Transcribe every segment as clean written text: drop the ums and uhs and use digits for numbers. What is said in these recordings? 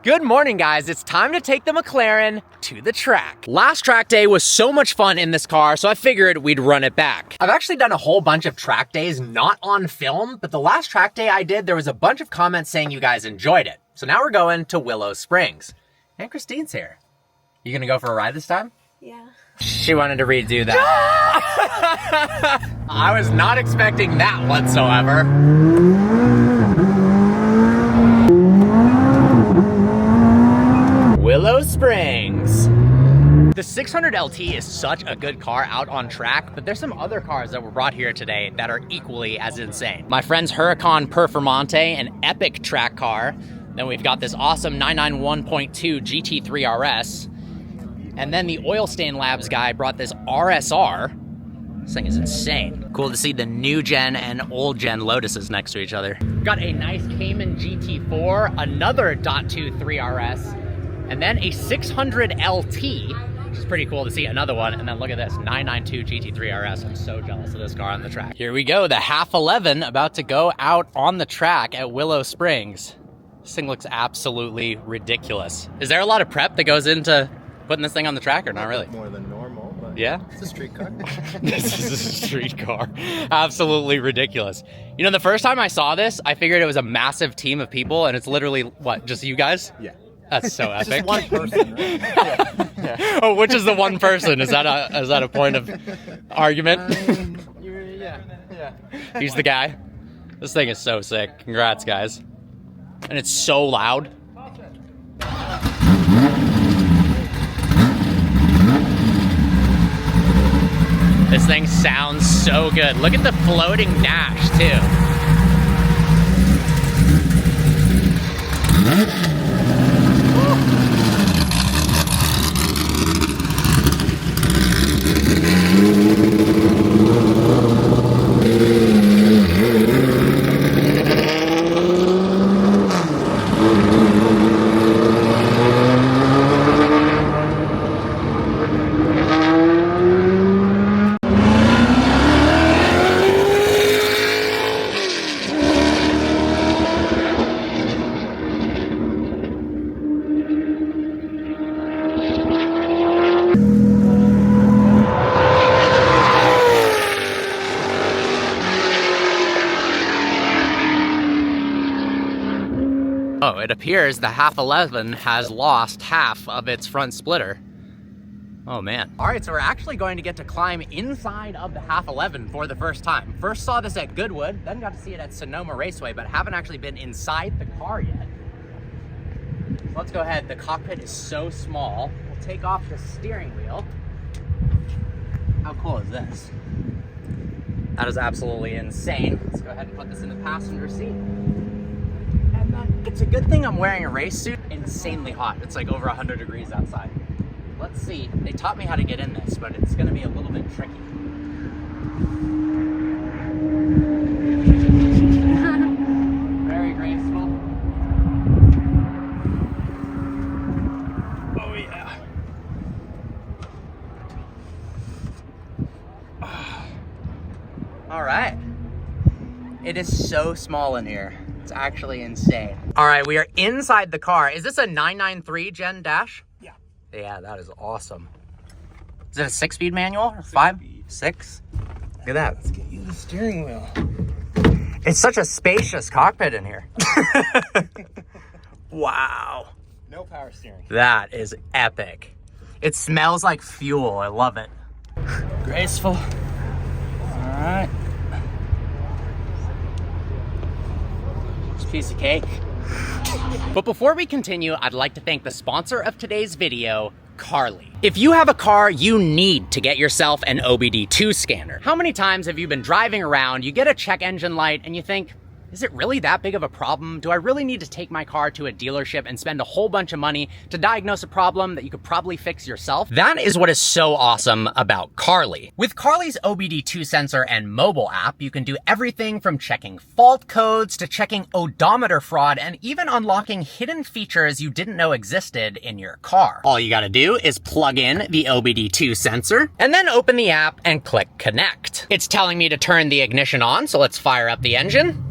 Good morning, guys. It's time to take the McLaren to the track. Last track day was so much fun in this car, so I figured we'd run it back. I've actually done a whole bunch of track days, not on film, but the last track day I did, there was a bunch of comments saying you guys enjoyed it. So now we're going to Willow Springs. And Christine's here. You gonna go for a ride this time? Yeah. She wanted to redo that. I was not expecting that whatsoever. Willow Springs. The 600 LT is such a good car out on track, but there's some other cars that were brought here today that are equally as insane. My friend's Huracan Performante, an epic track car. Then we've got this awesome 991.2 GT3 RS. And then the Oil Stain Labs guy brought this RSR. This thing is insane. Cool to see the new gen and old gen Lotuses next to each other. Got a nice Cayman GT4, another .23 RS, and then a 600 LT, which is pretty cool to see another one. And then look at this, 992 GT3 RS. I'm so jealous of this car on the track. Here we go, the Half11 about to go out on the track at Willow Springs. This thing looks absolutely ridiculous. Is there a lot of prep that goes into putting this thing on the track or not really? More than normal, but yeah, it's a street car. This is a street car. Absolutely ridiculous. You know, the first time I saw this, I figured it was a massive team of people, and it's literally, what, just you guys? Yeah. That's so epic. Just one person, right? Yeah. Oh, which is the one person? Is that a point of argument? Yeah. He's the guy. This thing is so sick. Congrats, guys. And it's so loud. This thing sounds so good. Look at the floating dash, too. Oh, it appears the Half11 has lost half of its front splitter. Oh man. All right, so we're actually going to get to climb inside of the Half11 for the first time. First saw this at Goodwood, then got to see it at Sonoma Raceway, but haven't actually been inside the car yet. So let's go ahead. The cockpit is so small. We'll take off the steering wheel. How cool is this? That is absolutely insane. Let's go ahead and put this in the passenger seat. It's a good thing I'm wearing a race suit. Insanely hot. It's like over 100 degrees outside. Let's see. They taught me how to get in this, but it's going to be a little bit tricky. Very graceful. Oh yeah. All right. It is so small in here. It's actually insane. All right, we are inside the car. Is this a 993 Gen Dash? Yeah. Yeah, that is awesome. Is it a 6-speed manual? Or 5? 6? Look at that. Let's get you the steering wheel. It's such a spacious cockpit in here. Wow. No power steering. That is epic. It smells like fuel. I love it. Graceful. All right. Piece of cake. But before we continue, I'd like to thank the sponsor of today's video, Carly. If you have a car, you need to get yourself an OBD2 scanner. How many times have you been driving around, you get a check engine light, and you think, is it really that big of a problem? Do I really need to take my car to a dealership and spend a whole bunch of money to diagnose a problem that you could probably fix yourself? That is what is so awesome about Carly. With Carly's OBD2 sensor and mobile app, you can do everything from checking fault codes to checking odometer fraud and even unlocking hidden features you didn't know existed in your car. All you gotta do is plug in the OBD2 sensor and then open the app and click connect. It's telling me to turn the ignition on, so let's fire up the engine.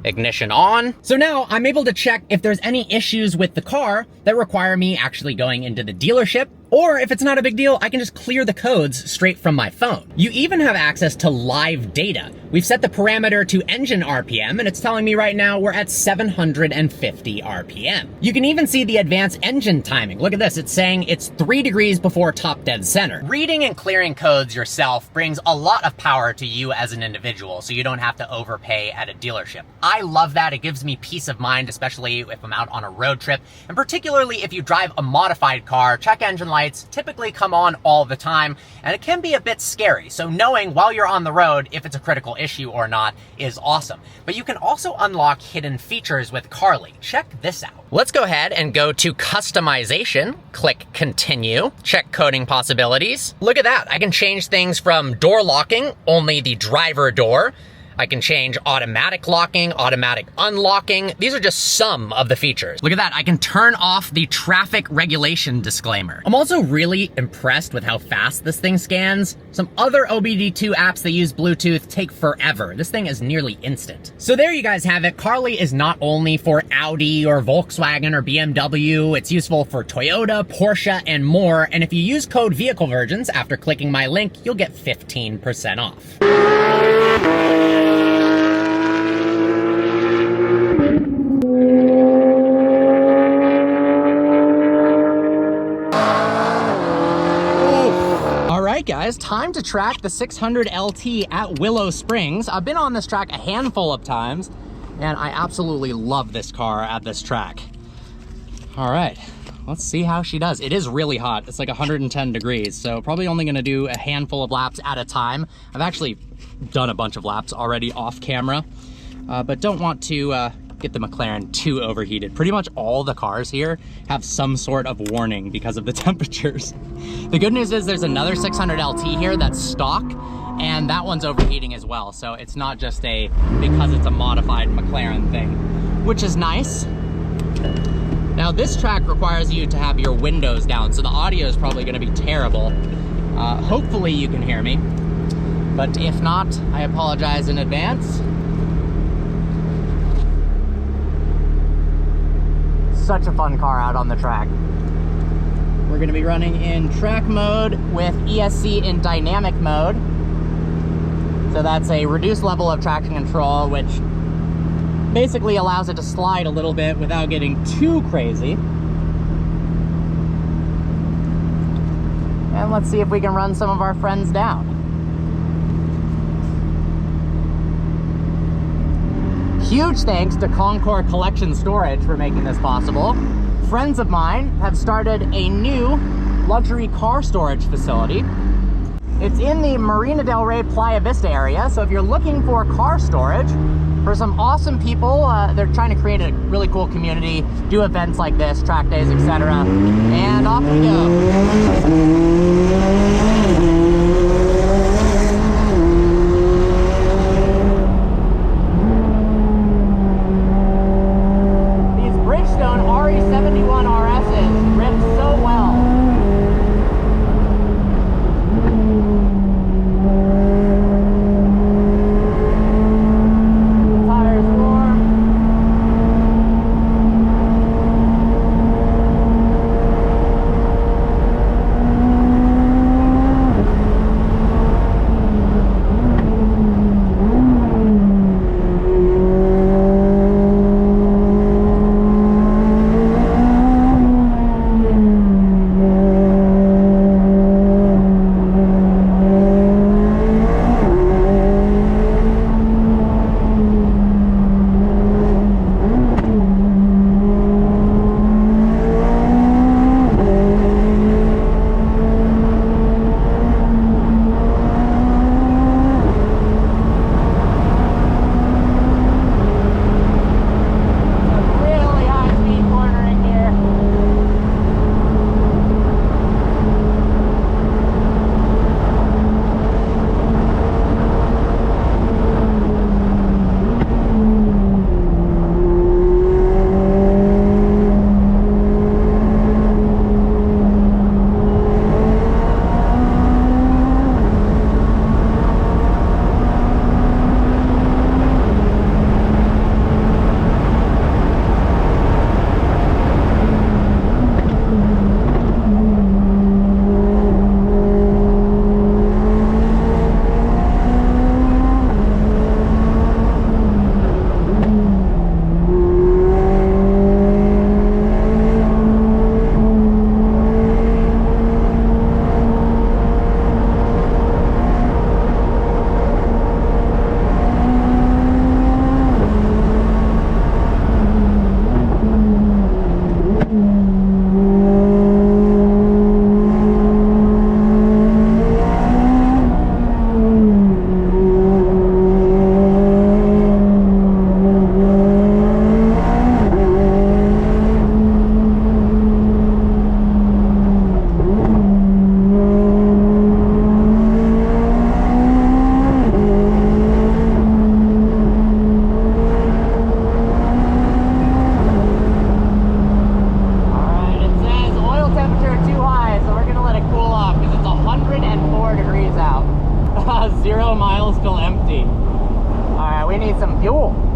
Ignition on. So now I'm able to check if there's any issues with the car that require me actually going into the dealership, or if it's not a big deal, I can just clear the codes straight from my phone. You even have access to live data. We've set the parameter to engine RPM, and it's telling me right now we're at 750 RPM. You can even see the advanced engine timing. Look at this, it's saying it's 3 degrees before top dead center. Reading and clearing codes yourself brings a lot of power to you as an individual, so you don't have to overpay at a dealership. I love that. It gives me peace of mind, especially if I'm out on a road trip, and particularly if you drive a modified car. Check engine lights typically come on all the time, and it can be a bit scary. So knowing while you're on the road if it's a critical issue or not is awesome. But you can also unlock hidden features with Carly. Check this out. Let's go ahead and go to customization, click continue, check coding possibilities. Look at that. I can change things from door locking, only the driver door. I can change automatic locking, automatic unlocking. These are just some of the features. Look at that, I can turn off the traffic regulation disclaimer. I'm also really impressed with how fast this thing scans. Some other OBD2 apps that use Bluetooth take forever. This thing is nearly instant. So there you guys have it. Carly is not only for Audi or Volkswagen or BMW, it's useful for Toyota, Porsche, and more. And if you use code vehicle virgins after clicking my link, you'll get 15% off. Guys, time to track the 600 LT at Willow Springs. I've been on this track a handful of times, and I absolutely love this car at this track. All right, let's see how she does. It is really hot. It's like 110 degrees, so probably only gonna do a handful of laps at a time. I've actually done a bunch of laps already off camera, but don't want to get the McLaren too overheated. Pretty much all the cars here have some sort of warning because of the temperatures. The good news is there's another 600 LT here that's stock, and that one's overheating as well. So it's not just because it's a modified McLaren thing, which is nice. Now this track requires you to have your windows down, so the audio is probably gonna be terrible. Hopefully you can hear me, but if not, I apologize in advance. Such a fun car out on the track. We're gonna be running in track mode with ESC in dynamic mode. So that's a reduced level of traction control, which basically allows it to slide a little bit without getting too crazy. And let's see if we can run some of our friends down. Huge thanks to Concord Collection Storage for making this possible. Friends of mine have started a new luxury car storage facility. It's in the Marina Del Rey Playa Vista area, so if you're looking for car storage for some awesome people, they're trying to create a really cool community, do events like this, track days, etc. And off we go.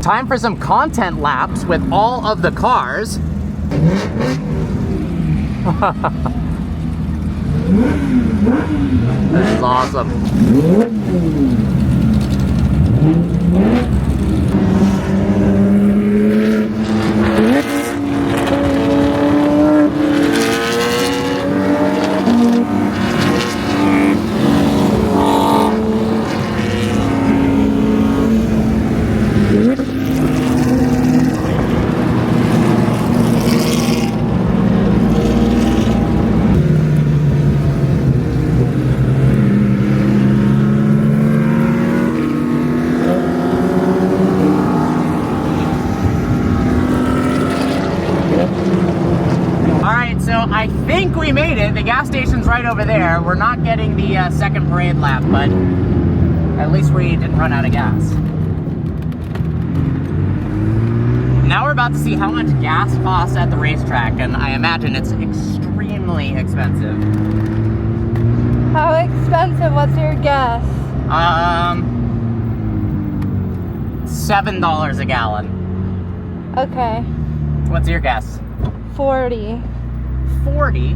Time for some content laps with all of the cars. This is awesome. I think we made it. The gas station's right over there. We're not getting the second parade lap, but at least we didn't run out of gas. Now we're about to see how much gas costs at the racetrack, and I imagine it's extremely expensive. How expensive? What's your guess? $7 a gallon. Okay. What's your guess? 40. 40?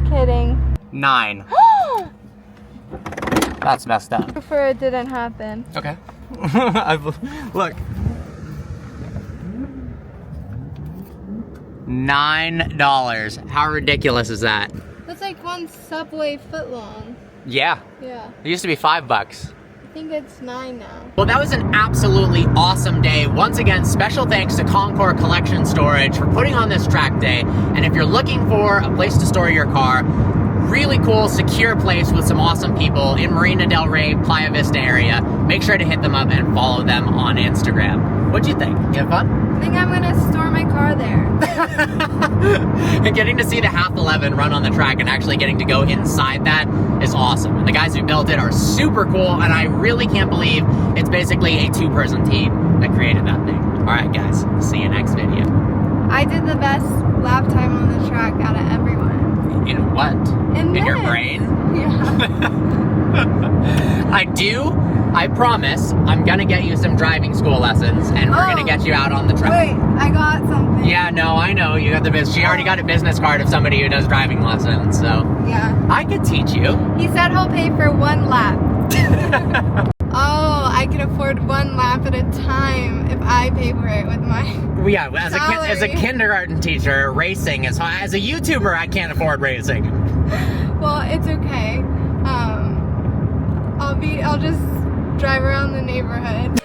Kidding. 9. That's messed up. Prefer it didn't happen. Okay. Look. $9. How ridiculous is that? That's like one Subway footlong. Yeah. Yeah. It used to be $5. I think it's 9 now. Well, that was an absolutely awesome day. Once again, special thanks to Concord Collection Storage for putting on this track day. And if you're looking for a place to store your car, really cool, secure place with some awesome people in Marina Del Rey, Playa Vista area, make sure to hit them up and follow them on Instagram. What'd you think? You have fun? I think I'm gonna store my car there. And getting to see the Half11 run on the track and actually getting to go inside that is awesome. And the guys who built it are super cool, and I really can't believe it's basically a 2-person team that created that thing. All right, guys, see you next video. I did the best lap time on the track out of everyone. In what? In your minutes. brain? Yeah. I promise, I'm gonna get you some driving school lessons, and we're gonna get you out on the track. Wait, I got something. Yeah, no, I know, you got the business. She already got a business card of somebody who does driving lessons, so. Yeah. I could teach you. He said he'll pay for 1 lap. Oh, I can afford 1 lap at a time if I pay for it with my Yeah, as a kindergarten teacher, racing is hard. As a YouTuber, I can't afford racing. Well, it's okay. I'll just drive around the neighborhood.